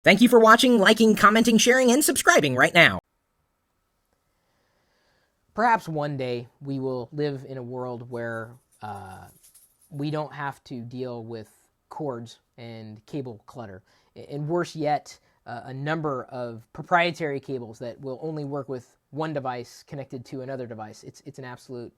Thank you for watching, liking, commenting, sharing, and subscribing right now. Perhaps one day we will live in a world where we don't have to deal with cords and cable clutter. And worse yet, a number of proprietary cables that will only work with one device connected to another device. It's an absolute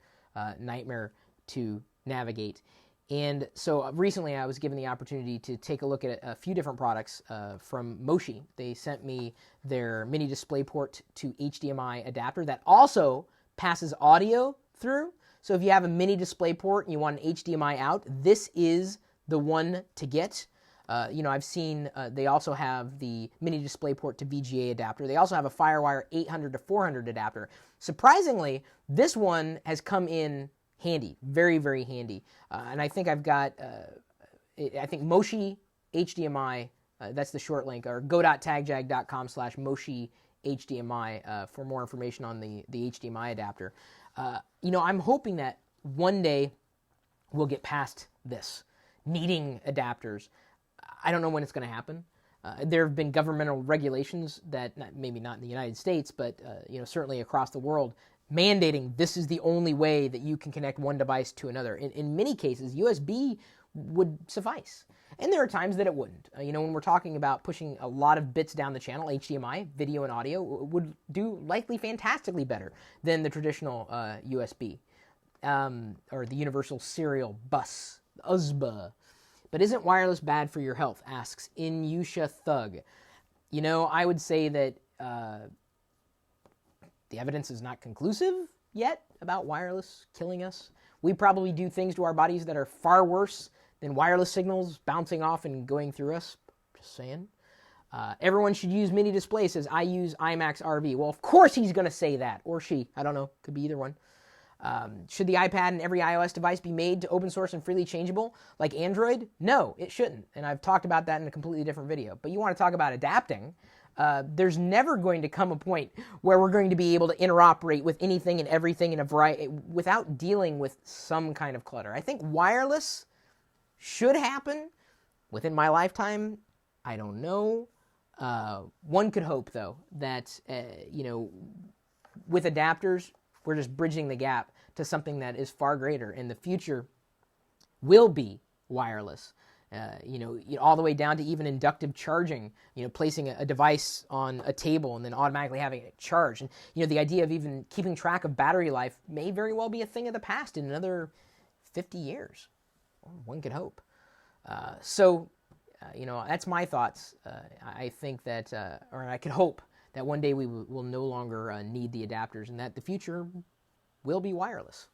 nightmare to navigate. And so recently I was given the opportunity to take a look at a few different products from Moshi. They sent me their mini DisplayPort to HDMI adapter that also passes audio through. So if you have a mini DisplayPort and you want an HDMI out, this is the one to get. I've seen they also have the mini DisplayPort to VGA adapter. They also have a FireWire 800 to 400 adapter. Surprisingly, this one has come in handy, very, very handy. And I think I've got, I think Moshi HDMI, that's the short link, or go.tagjag.com/Moshi HDMI for more information on the HDMI adapter. I'm hoping that one day we'll get past this, needing adapters. I don't know when it's going to happen. There have been governmental regulations that, maybe not in the United States, but certainly across the world, mandating this is the only way that you can connect one device to another. In many cases, USB would suffice. And there are times that it wouldn't. When we're talking about pushing a lot of bits down the channel, HDMI, video and audio, would do likely fantastically better than the traditional USB, or the Universal Serial Bus, USB. But isn't wireless bad for your health, asks Inyusha Thug. I would say that the evidence is not conclusive yet about wireless killing us. We probably do things to our bodies that are far worse than wireless signals bouncing off and going through us. Just saying. Everyone should use mini display, says I use IMAX RV. Well, of course he's going to say that. Or she. I don't know. Could be either one. Should the iPad and every iOS device be made to open source and freely changeable like Android? No, it shouldn't. And I've talked about that in a completely different video. But you want to talk about adapting. There's never going to come a point where we're going to be able to interoperate with anything and everything in a variety without dealing with some kind of clutter. I think wireless should happen within my lifetime. I don't know. One could hope, though, that, with adapters, we're just bridging the gap to something that is far greater, and the future will be wireless. All the way down to even inductive charging, placing a device on a table and then automatically having it charged. And, the idea of even keeping track of battery life may very well be a thing of the past in another 50 years. One could hope. That's my thoughts. I think that, or I could hope that one day we will no longer need the adapters and that the future will be wireless.